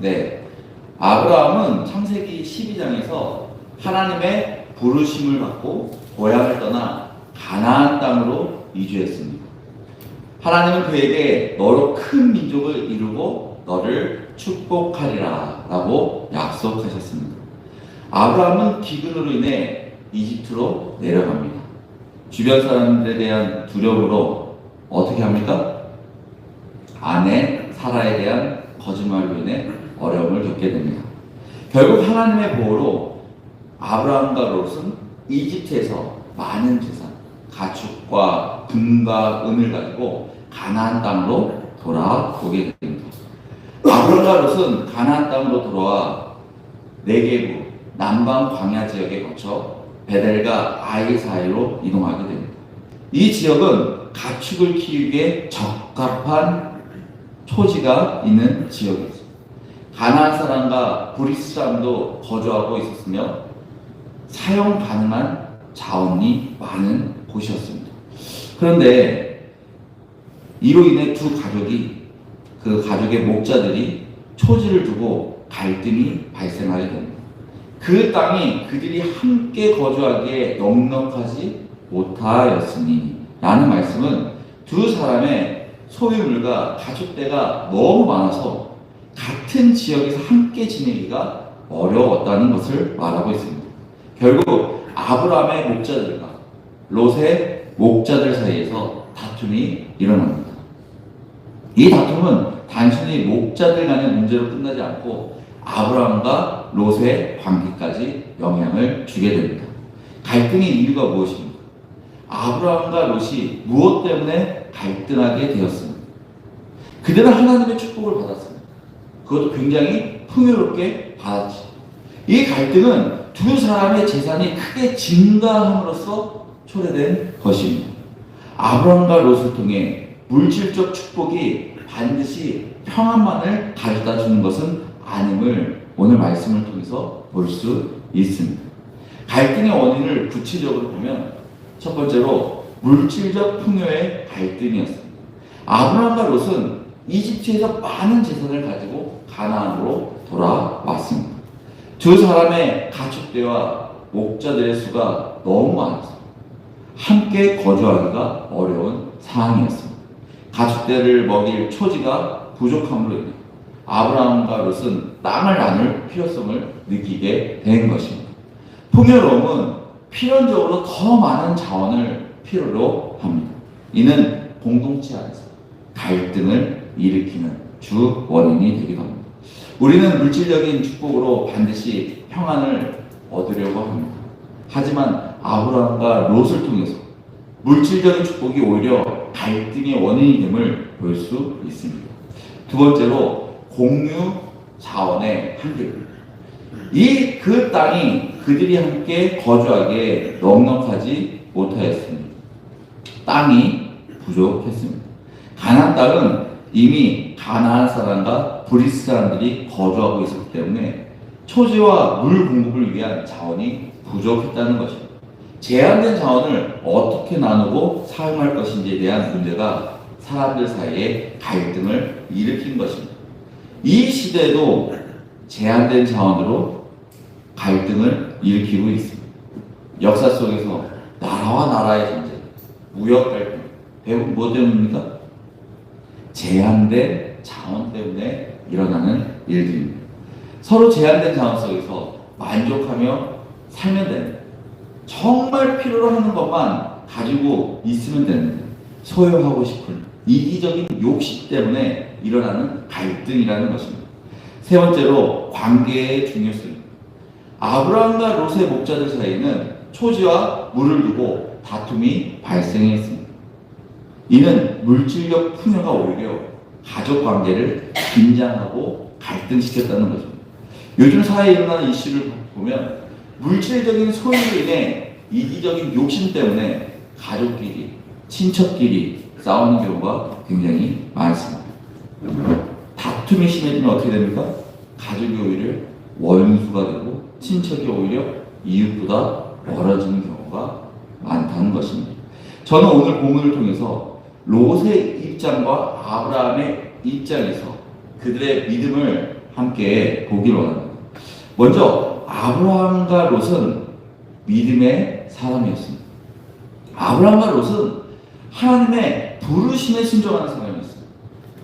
네. 아브라함은 창세기 12장에서 하나님의 부르심을 받고 고향을 떠나 가나안 땅으로 이주했습니다. 하나님은 그에게 너로 큰 민족을 이루고 너를 축복하리라 라고 약속하셨습니다. 아브라함은 기근으로 인해 이집트로 내려갑니다. 주변 사람들에 대한 두려움으로 어떻게 합니까? 아내 사라에 대한 거짓말로 인해 어려움을 겪게 됩니다. 결국 하나님의 보호로 아브라함과 롯은 이집트에서 많은 재산, 가축과 금과 은을 가지고 가나안 땅으로 돌아오게 됩니다. 아브라함과 롯은 가나안 땅으로 돌아와 네게부 남방 광야 지역에 거쳐 베델과 아이 사이로 이동하게 됩니다. 이 지역은 가축을 키우기에 적합한 토지가 있는 지역이었습니다. 가나안 사람과 브리스 사람도 거주하고 있었으며 사용 가능한 자원이 많은 곳이었습니다. 그런데 이로 인해 두 가족이 그 가족의 목자들이 초지를 두고 갈등이 발생하게 됩니다. 그 땅이 그들이 함께 거주하기에 넉넉하지 못하였으니 라는 말씀은 두 사람의 소유물과 가축대가 너무 많아서 같은 지역에서 함께 지내기가 어려웠다는 것을 말하고 있습니다. 결국 아브라함의 목자들과 롯의 목자들 사이에서 다툼이 일어납니다. 이 다툼은 단순히 목자들 간의 문제로 끝나지 않고 아브라함과 롯의 관계까지 영향을 주게 됩니다. 갈등의 이유가 무엇입니까? 아브라함과 롯이 무엇 때문에 갈등하게 되었습니까? 그들은 하나님의 축복을 받았습니다. 그것도 굉장히 풍요롭게 받았죠. 이 갈등은 두 사람의 재산이 크게 증가함으로써 초래된 것입니다. 아브라함과 롯을 통해 물질적 축복이 반드시 평안만을 가져다 주는 것은 아님을 오늘 말씀을 통해서 볼 수 있습니다. 갈등의 원인을 구체적으로 보면 첫 번째로 물질적 풍요의 갈등이었습니다. 아브라함과 롯은 이집트에서 많은 재산을 가지고 가나안으로 돌아왔습니다. 두 사람의 가축대와 목자들의 수가 너무 많아서 함께 거주하기가 어려운 상황이었습니다. 가축대를 먹일 초지가 부족함으로 인해 아브라함과 롯은 땅을 나눌 필요성을 느끼게 된 것입니다. 풍요로움은 필연적으로 더 많은 자원을 필요로 합니다. 이는 공동체 안에서 갈등을 일으키는 주 원인이 되기도 합니다. 우리는 물질적인 축복으로 반드시 평안을 얻으려고 합니다. 하지만 아브라함과 롯을 통해서 물질적인 축복이 오히려 갈등의 원인이 됨을 볼 수 있습니다. 두 번째로 공유 자원의 한계입니다. 그 땅이 그들이 함께 거주하기에 넉넉하지 못하였습니다. 땅이 부족했습니다. 가나안 땅은 이미 가나안 사람과 브리스 사람들이 거주하고 있었기 때문에 초지와 물 공급을 위한 자원이 부족했다는 것입니다. 제한된 자원을 어떻게 나누고 사용할 것인지에 대한 문제가 사람들 사이에 갈등을 일으킨 것입니다. 이 시대도 제한된 자원으로 갈등을 일으키고 있습니다. 역사 속에서 나라와 나라의 전쟁, 무역 갈등, 대부분 뭐 때문입니까? 제한된 자원 때문에 일어나는 일들입니다. 서로 제한된 자원 속에서 만족하며 살면 됩니다. 정말 필요로 하는 것만 가지고 있으면 되는데 소유하고 싶은 이기적인 욕심 때문에 일어나는 갈등이라는 것입니다. 세 번째로 관계의 중요성입니다. 아브라함과 롯의 목자들 사이에는 초지와 물을 두고 다툼이 발생했습니다. 이는 물질적 풍요가 오히려 가족 관계를 긴장하고 갈등시켰다는 것입니다. 요즘 사회에 일어나는 이슈를 보면 물질적인 소유로 인해 이기적인 욕심 때문에 가족끼리, 친척끼리 싸우는 경우가 굉장히 많습니다. 다툼이 심해지면 어떻게 됩니까? 가족이 오히려 원수가 되고 친척이 오히려 이웃보다 멀어지는 경우가 많다는 것입니다. 저는 오늘 본문을 통해서 롯의 입장과 아브라함의 입장에서 그들의 믿음을 함께 보기를 원합니다. 먼저 아브라함과 롯은 믿음의 사람이었습니다. 아브라함과 롯은 하나님의 부르심에 순종하는 사람이었습니다.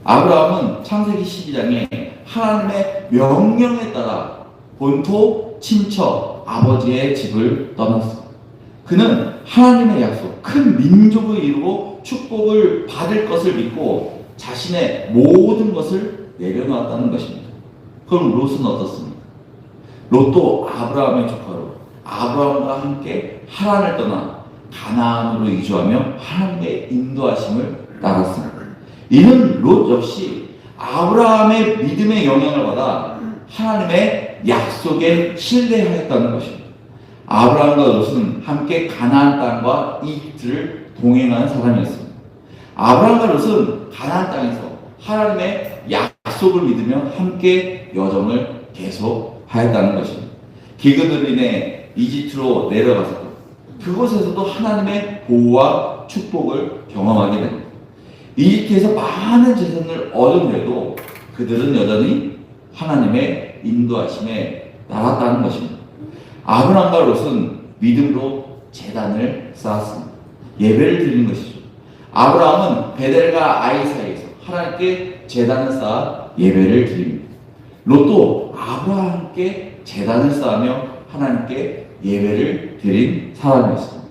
아브라함은 창세기 12장에 하나님의 명령에 따라 본토, 친척, 아버지의 집을 떠났습니다. 그는 하나님의 약속, 큰 민족을 이루고 축복을 받을 것을 믿고 자신의 모든 것을 내려놓았다는 것입니다. 그럼 롯은 어떻습니까? 롯도 아브라함의 조카로 아브라함과 함께 하란을 떠나 가나안으로 이주하며 하나님의 인도하심을 따랐습니다. 이는 롯 역시 아브라함의 믿음의 영향을 받아 하나님의 약속에 신뢰하였다는 것입니다. 아브라함과 롯은 함께 가나안 땅과 이집트를 동행하는 사람이었습니다. 아브라함과 롯은 가나안 땅에서 하나님의 약속을 믿으며 함께 여정을 계속하였다는 것입니다. 기근으로 인해 이집트로 내려가서도 그곳에서도 하나님의 보호와 축복을 경험하게 됩니다. 이집트에서 많은 재산을 얻은 후에도 그들은 여전히 하나님의 인도하심에 나갔다는 것입니다. 아브라함과 롯은 믿음으로 제단을 쌓았습니다. 예배를 드리는 것이죠. 아브라함은 베델과 아이 사이에서 하나님께 제단을 쌓아 예배를 드립니다. 롯도 아브라함과 함께 제단을 쌓으며 하나님께 예배를 드린 사람이었습니다.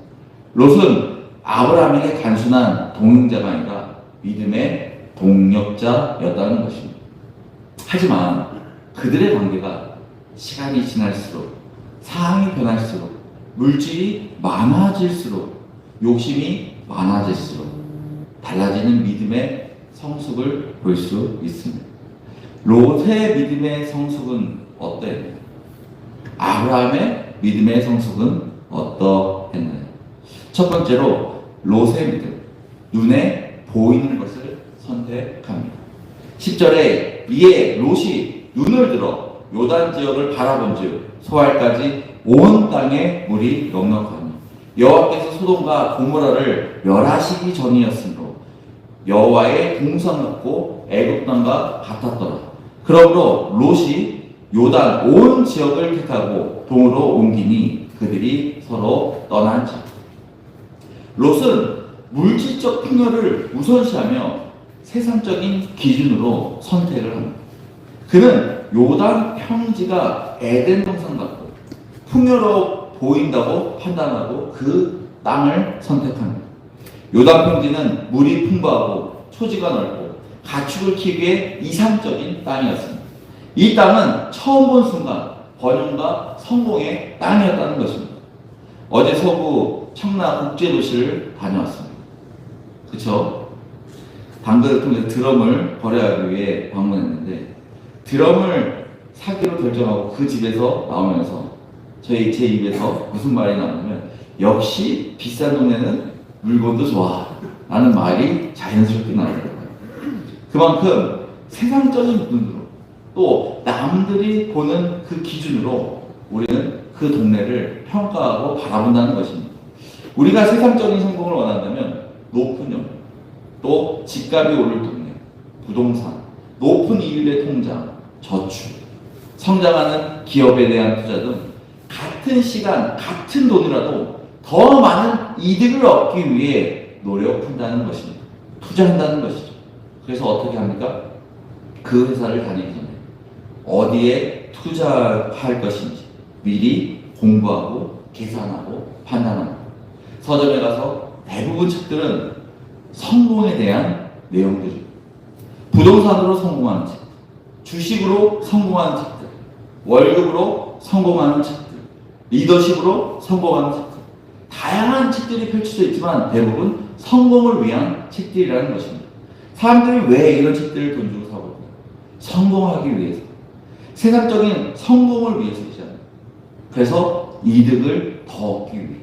롯은 아브라함에게 단순한 동행자가 아니라 믿음의 동력자였다는 것입니다. 하지만 그들의 관계가 시간이 지날수록 상황이 변할수록 물질이 많아질수록 욕심이 많아질수록 달라지는 믿음의 성숙을 볼 수 있습니다. 롯의 믿음의 성숙은 어땠나요? 아브라함의 믿음의 성숙은 어떠했나요? 첫 번째로 롯의 믿음, 눈에 보이는 것을 선택합니다. 10절에 이에 롯이 눈을 들어 요단 지역을 바라본즉 소알까지 온 땅에 물이 넉넉하니 여호와께서 소돔과 고모라를 멸하시기 전이었으므로 여호와의 동산 같고 애굽 땅과 같았더라. 그러므로 롯이 요단 온 지역을 택하고 동으로 옮기니 그들이 서로 떠난지. 롯은 물질적 풍요를 우선시하며 세상적인 기준으로 선택을 합니다. 그는 요단 평지가 에덴 동산 같고 풍요로워 보인다고 판단하고 그 땅을 선택합니다. 요단 평지는 물이 풍부하고 토지가 넓고 가축을 키우기에 이상적인 땅이었습니다. 이 땅은 처음 본 순간 번영과 성공의 땅이었다는 것입니다. 어제 서부 청라 국제도시를 다녀왔습니다. 그렇죠? 당근을 통해서 드럼을 거래하기 위해 방문했는데 드럼을 사기로 결정하고 그 집에서 나오면서 제 입에서 무슨 말이 나오냐면 역시 비싼 동네는 물건도 좋아 라는 말이 자연스럽게 나오더라고요. 그만큼 세상적인 눈으로 또 남들이 보는 그 기준으로 우리는 그 동네를 평가하고 바라본다는 것입니다. 우리가 세상적인 성공을 원한다면 높은 연봉, 또 집값이 오를 동네, 부동산, 높은 이율의 통장, 저축, 성장하는 기업에 대한 투자 등 같은 시간, 같은 돈이라도 더 많은 이득을 얻기 위해 노력한다는 것입니다. 투자한다는 것이죠. 그래서 어떻게 합니까? 그 회사를 다니기 전에 어디에 투자할 것인지 미리 공부하고 계산하고 판단합니다. 서점에 가서 대부분 책들은 성공에 대한 내용들입니다. 부동산으로 성공하는 책, 주식으로 성공하는 책들, 월급으로 성공하는 책들, 리더십으로 성공하는 책들, 다양한 책들이 펼쳐져 있지만 대부분 성공을 위한 책들이라는 것입니다. 사람들이 왜 이런 책들을 돈 주고 사볼까요? 성공하기 위해서, 세상적인 성공을 위해서이지 않아요. 그래서 이득을 더 얻기 위해,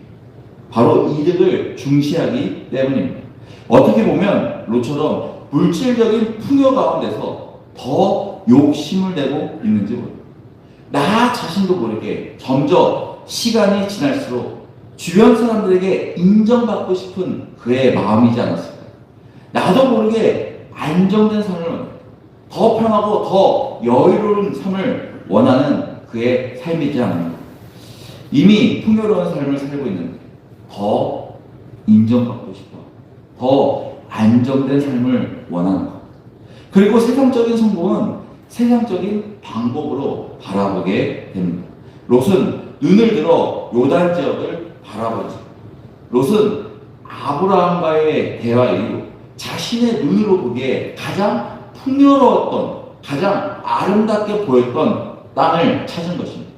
바로 이득을 중시하기 때문입니다. 어떻게 보면 롯처럼 물질적인 풍요 가운데서 더 욕심을 내고 있는지 모릅니다. 나 자신도 모르게 점점 시간이 지날수록 주변 사람들에게 인정받고 싶은 그의 마음이지 않았을까요? 나도 모르게 안정된 삶을 원합니다. 더 편하고 더 여유로운 삶을 원하는 그의 삶이지 않습니까? 이미 풍요로운 삶을 살고 있는데 더 인정받고 싶어, 더 안정된 삶을 원하는 것. 그리고 세상적인 성공은 세상적인 방법으로 바라보게 됩니다. 롯은 눈을 들어 요단 지역을 바라보죠. 롯은 아브라함과의 대화 이후 자신의 눈으로 보기에 가장 풍요로웠던, 가장 아름답게 보였던 땅을 찾은 것입니다.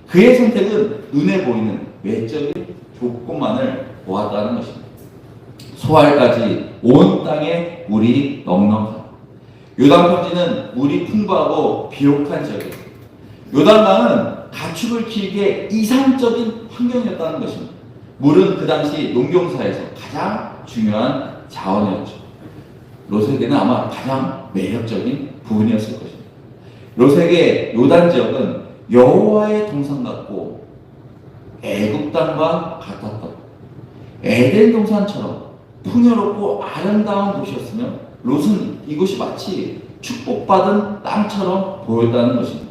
그의 선택은 눈에 보이는 외적인 조건만을 보았다는 것입니다. 소알까지 온 땅에 물이 넉넉하다. 요단평지는 물이 풍부하고 비옥한 지역이다. 요단강은 가축을 키우기에 이상적인 환경이었다는 것입니다. 물은 그 당시 농경사에서 가장 중요한 자원이었죠. 롯에게는 아마 가장 매력적인 부분이었을 것입니다. 롯에게 요단 지역은 여호와의 동산 같고 애굽 땅과 같았다. 에덴 동산처럼 풍요롭고 아름다운 곳이었으며 롯은 이곳이 마치 축복받은 땅처럼 보였다는 것입니다.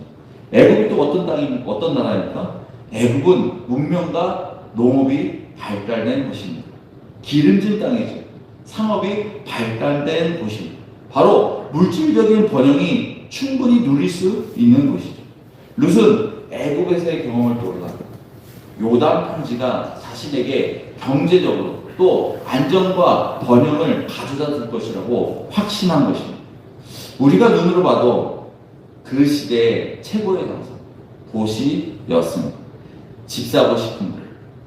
애굽이 또 어떤 나라입니까? 애굽은 문명과 농업이 발달된 곳입니다. 기름진 땅이죠. 상업이 발달된 곳입니다. 바로 물질적인 번영이 충분히 누릴 수 있는 곳이죠. 롯은 애굽에서의 경험을 떠올라 요단 평지가 자신에게 경제적으로 또 안정과 번영을 가져다 줄 것이라고 확신한 것입니다. 우리가 눈으로 봐도 그 시대의 최고의 장소, 도시였습니다. 집 사고 싶은 것,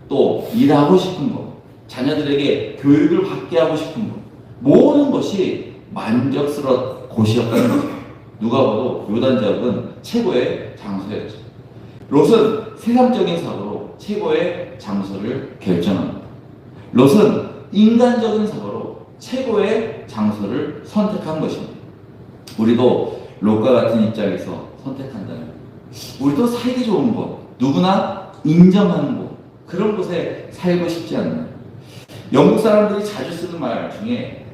또 일하고 싶은 것, 자녀들에게 교육을 받게 하고 싶은 것, 모든 것이 만족스러운 곳이었다는 것입니다. 누가 봐도 요단 지역은 최고의 장소였죠. 롯은 세상적인 사고로 최고의 장소를 결정합니다. 롯은 인간적인 사고로 최고의 장소를 선택한 것입니다. 우리도 롯과 같은 입장에서 선택한다면 우리도 살기 좋은 곳, 누구나 인정하는 곳, 그런 곳에 살고 싶지 않나요? 영국 사람들이 자주 쓰는 말 중에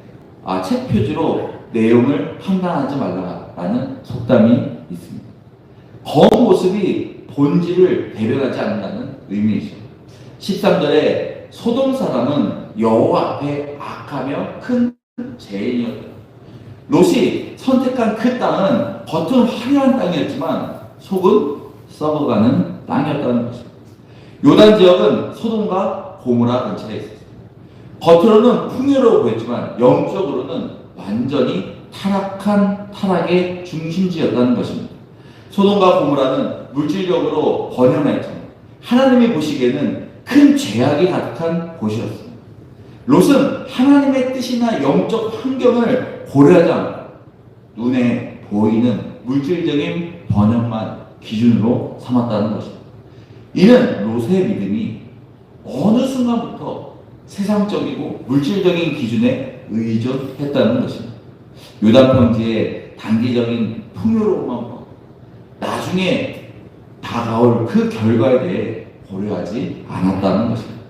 책 표지로 내용을 판단하지 말라라는 속담이 있습니다. 거운 모습이 본질을 대변하지 않는다는 의미이죠. 13절에 소돔 사람은 여호와 앞에 악하며 큰 죄인이었다. 롯이 선택한 그 땅은 겉은 화려한 땅이었지만 속은 썩어가는 땅이었다는 것입니다. 요단 지역은 소돔과 고모라 근처에 있었습니다. 겉으로는 풍요로워 보였지만 영적으로는 완전히 타락의 중심지였다는 것입니다. 소돔과 고모라는 물질적으로 번영하였지만 하나님이 보시기에는 큰 죄악이 가득한 곳이었습니다. 롯은 하나님의 뜻이나 영적 환경을 고려하지 않고 눈에 보이는 물질적인 번영만 기준으로 삼았다는 것입니다. 이는 롯의 믿음이 어느 순간부터 세상적이고 물질적인 기준에 의존했다는 것입니다. 요단평지의 단기적인 풍요로움만 보고 나중에 다가올 그 결과에 대해 고려하지 않았다는 것입니다.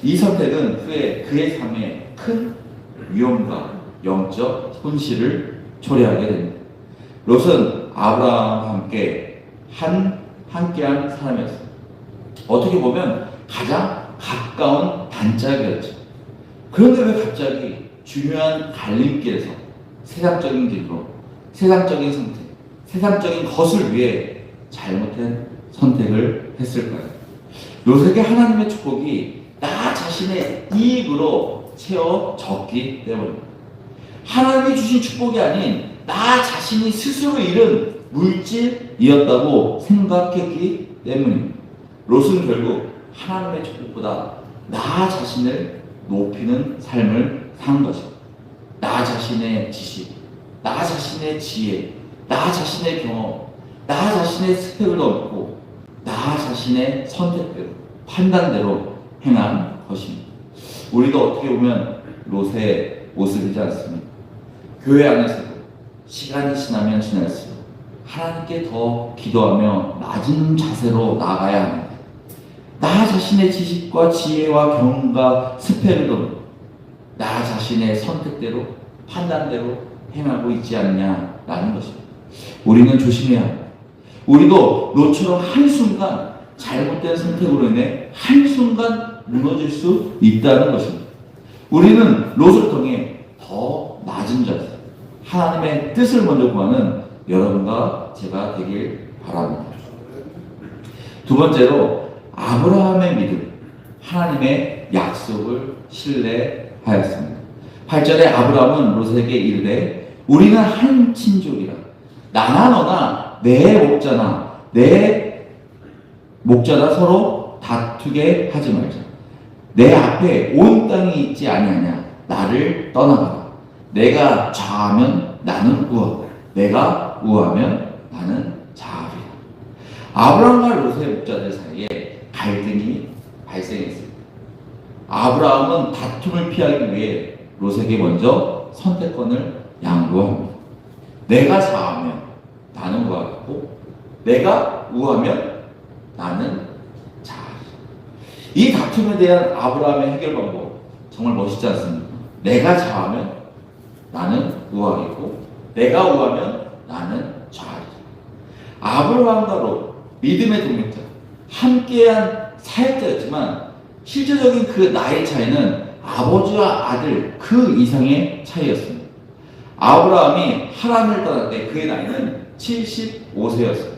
이 선택은 후에 그의 삶에 큰 위험과 영적 손실을 초래하게 됩니다. 롯은 아브라함과 함께한 사람이었습니다. 어떻게 보면 가장 가까운 단짝이었죠. 그런데 왜 갑자기 중요한 갈림길에서 세상적인 길로, 세상적인 선택, 세상적인 것을 위해 잘못된 선택을 했을까요? 롯에게 하나님의 축복이 나 자신의 이익으로 채워졌기 때문입니다. 하나님이 주신 축복이 아닌 나 자신이 스스로 잃은 물질이었다고 생각했기 때문입니다. 롯은 결국 하나님의 축복보다 나 자신을 높이는 삶을 산 것입니다. 나 자신의 지식, 나 자신의 지혜, 나 자신의 경험, 나 자신의 스펙을 얻고 나 자신의 선택대로, 판단대로 행한 것입니다. 우리도 어떻게 보면 롯의 모습이지 않습니까? 교회 안에서도 시간이 지나면 지날수록 하나님께 더 기도하며 낮은 자세로 나가야 합니다. 나 자신의 지식과 지혜와 경험과 스펙을 얻고 나 자신의 선택대로 판단대로 행하고 있지 않냐라는 것입니다. 우리는 조심해야 합니다. 우리도 롯처럼 한순간 잘못된 선택으로 인해 한순간 무너질 수 있다는 것입니다. 우리는 롯을 통해 더 낮은 자세, 하나님의 뜻을 먼저 구하는 여러분과 제가 되길 바랍니다. 두 번째로 아브라함의 믿음, 하나님의 약속을 신뢰하였습니다. 8절에 아브라함은 롯에게 이르되 우리는 한 친족이라 나나 너나 내 목자나 서로 다투게 하지 말자. 내 앞에 온 땅이 있지 아니하냐. 나를 떠나가라. 내가 좌하면 나는 우하고 내가 우하면 나는 좌하리라. 아브라함과 롯의 목자들 사이에 갈등이 발생했습니다. 아브라함은 다툼을 피하기 위해 롯에게 먼저 선택권을 양보합니다. 내가 좌하면 나는 우하고 내가 우하면 나는 좌하리라. 이 다툼에 대한 아브라함의 해결 방법 정말 멋있지 않습니까? 내가 좌하면 나는 우하겠고 내가 우하면 나는 좌하리라. 아브라함과 롯, 믿음의 동력자, 함께한 사역자였지만 실제적인 그 나이 차이는 아버지와 아들 그 이상의 차이였습니다. 아브라함이 하란을 떠날 때 그의 나이는 75세였습니다.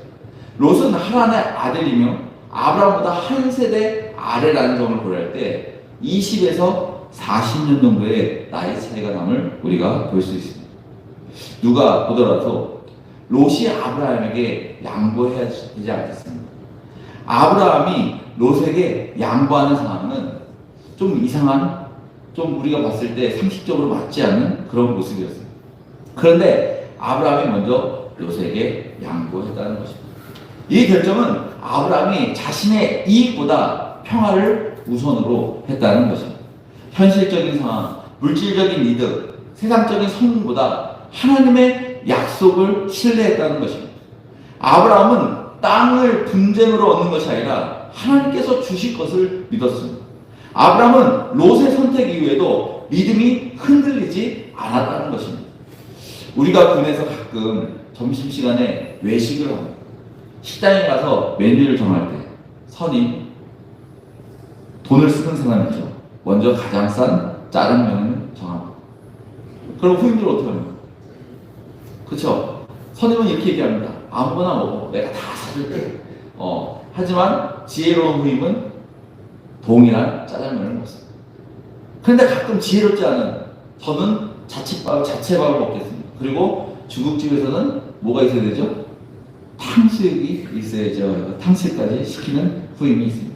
롯은 하란의 아들이며 아브라함보다 한 세대 아래라는 점을 고려할 때 20에서 40년 정도의 나이 차이가 남을 우리가 볼 수 있습니다. 누가 보더라도 롯이 아브라함에게 양보해야 되지 않겠습니까? 아브라함이 롯에게 양보하는 상황은 좀 이상한, 좀 우리가 봤을 때 상식적으로 맞지 않는 그런 모습이었습니다. 그런데 아브라함이 먼저 롯에게 양보했다는 것입니다. 이 결정은 아브라함이 자신의 이익보다 평화를 우선으로 했다는 것입니다. 현실적인 상황, 물질적인 이득, 세상적인 성공보다 하나님의 약속을 신뢰했다는 것입니다. 아브라함은 땅을 분쟁으로 얻는 것이 아니라 하나님께서 주실 것을 믿었습니다. 아브라함은 롯의 선택 이후에도 믿음이 흔들리지 않았다는 것입니다. 우리가 군에서 가끔 점심시간에 외식을 합니다. 식당에 가서 메뉴를 정할 때 선임, 돈을 쓰는 사람이죠. 먼저 가장 싼 짜장면을 정합니다. 그럼 후임들 어떻게 합니까? 그렇죠? 선임은 이렇게 얘기합니다. 아무거나 먹어. 내가 다 사줄게. 하지만 지혜로운 후임은 동일한 짜장면을 먹습니다. 그런데 가끔 지혜롭지 않은 저는 자체밥을 먹겠습니다. 그리고 중국집에서는 뭐가 있어야 되죠? 탕수육이 있어야죠. 탕수육까지 시키는 후임이 있습니다.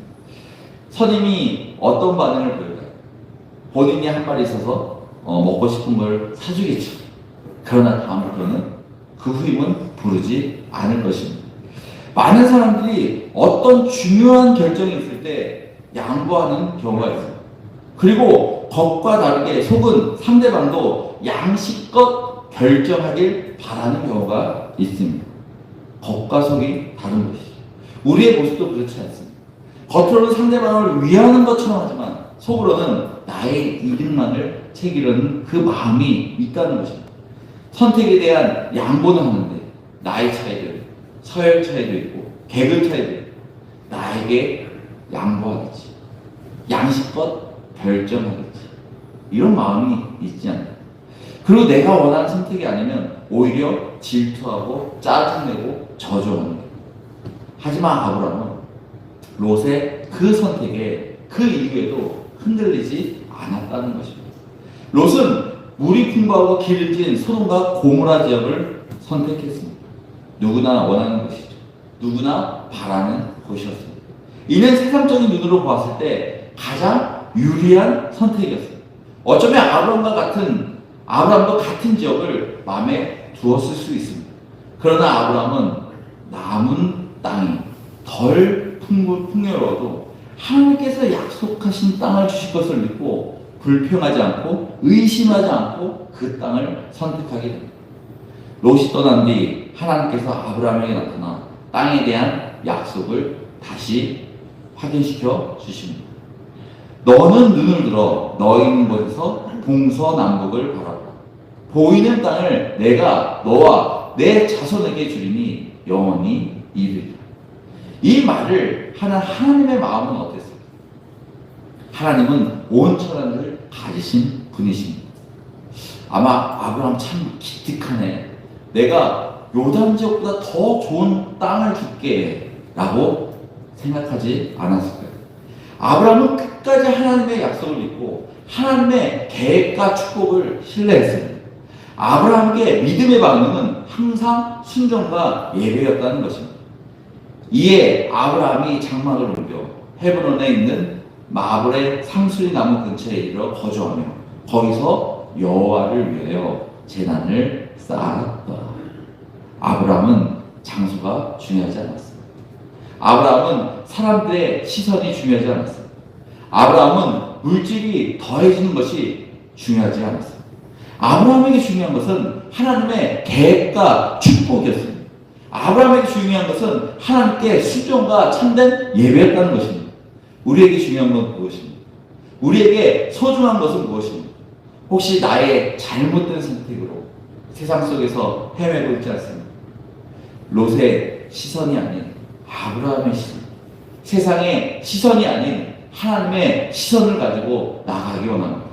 선임이 어떤 반응을 보일까요? 본인이 한 말이 있어서 먹고 싶은 걸 사주겠죠. 그러나 다음부터는 그 후임은 부르지 않을 것입니다. 많은 사람들이 어떤 중요한 결정이 있을 때 양보하는 경우가 있어요. 그리고 겉과 다르게 속은 상대방도 양심껏 결정하길 바라는 경우가 있습니다. 겉과 속이 다른 것이죠. 우리의 모습도 그렇지 않습니다. 겉으로는 상대방을 위하는 것처럼 하지만 속으로는 나의 이득만을 챙기려는 그 마음이 있다는 것입니다. 선택에 대한 양보는 하는데 나이 차이도 있고 서열 차이도 있고 계급 차이도 있고 나에게 양보하겠지, 양심껏 결정하겠지, 이런 마음이 있지 않나. 그리고 내가 원하는 선택이 아니면 오히려 질투하고 짜증내고 저주하는 거예요. 하지만 아브라함은 롯의 그 선택에 그 이후에도 흔들리지 않았다는 것입니다. 롯은 물이 풍부하고 길진 소돔과 고모라 지역을 선택했습니다. 누구나 원하는 것이죠. 누구나 바라는 곳이었습니다. 이는 세상적인 눈으로 보았을 때 가장 유리한 선택이었습니다. 어쩌면 아브라함도 같은 지역을 마음에 두었을 수 있습니다. 그러나 아브라함은 남은 땅이 덜 풍요로워도 하나님께서 약속하신 땅을 주실 것을 믿고 불평하지 않고 의심하지 않고 그 땅을 선택하게 됩니다. 롯이 떠난 뒤 하나님께서 아브라함에게 나타나 땅에 대한 약속을 다시 확인시켜 주십니다. 너는 눈을 들어 너 있는 곳에서 동서남북을 바라보라. 보이는 땅을 내가 너와 너와 내 자손에게 주리니 영원히 이르리라. 이 말을 하는 하나님의 마음은 어땠어요? 하나님은 온 천하를 가지신 분이십니다. 아마 아브라함 참 기특하네. 내가 요단 지역보다 더 좋은 땅을 줄게 라고 생각하지 않았을 거예요. 아브라함은 끝까지 하나님의 약속을 믿고 하나님의 계획과 축복을 신뢰했습니다. 아브라함에게 믿음의 방향은 항상 순종과 예배였다는 것입니다. 이에 아브라함이 장막을 옮겨 헤브론에 있는 마블의 상수리 나무 근처에 이르러 거주하며 거기서 여호와를 위하여 제단을 쌓았다. 아브라함은 장소가 중요하지 않았습니다. 아브라함은 사람들의 시선이 중요하지 않았습니다. 아브라함은 물질이 더해지는 것이 중요하지 않았습니다. 아브라함에게 중요한 것은 하나님의 계획과 축복이었습니다. 아브라함에게 중요한 것은 하나님께 순종과 참된 예배였다는 것입니다. 우리에게 중요한 건 무엇입니까? 우리에게 소중한 것은 무엇입니까? 혹시 나의 잘못된 선택으로 세상 속에서 헤매고 있지 않습니까? 롯의 시선이 아닌 아브라함의 시선, 세상의 시선이 아닌 하나님의 시선을 가지고 나가기 원합니다.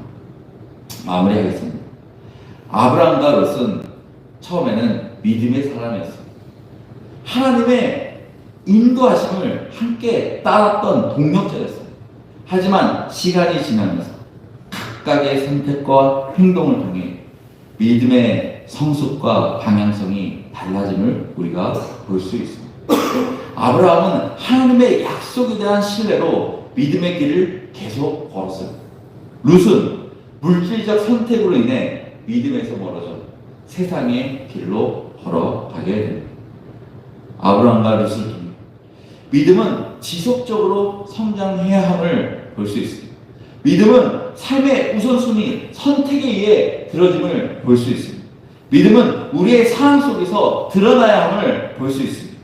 마무리하겠습니다. 아브라함과 롯은 처음에는 믿음의 사람이었습니다. 하나님의 인도하심을 함께 따랐던 동력자였습니다. 하지만 시간이 지나면서 각각의 선택과 행동을 통해 믿음의 성숙과 방향성이 달라짐을 우리가 볼 수 있습니다. 아브라함은 하나님의 약속에 대한 신뢰로 믿음의 길을 계속 걸었어요. 룻은 물질적 선택으로 인해 믿음에서 멀어져 세상의 길로 걸어가게 됩니다. 아브라함과 룻을 통해 믿음은 지속적으로 성장해야 함을 볼 수 있습니다. 믿음은 삶의 우선순위, 선택에 의해 들어짐을 볼 수 있습니다. 믿음은 우리의 상황 속에서 드러나야 함을 볼 수 있습니다.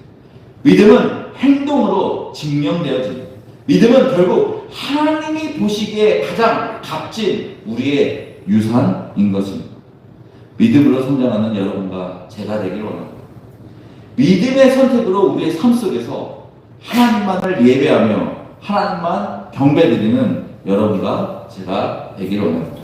믿음은 행동으로 증명되어집니다. 믿음은 결국 하나님이 보시기에 가장 값진 우리의 유산인 것입니다. 믿음으로 성장하는 여러분과 제가 되길 원합니다. 믿음의 선택으로 우리의 삶 속에서 하나님만을 예배하며 하나님만 경배드리는 여러분과 제가 되길 원합니다.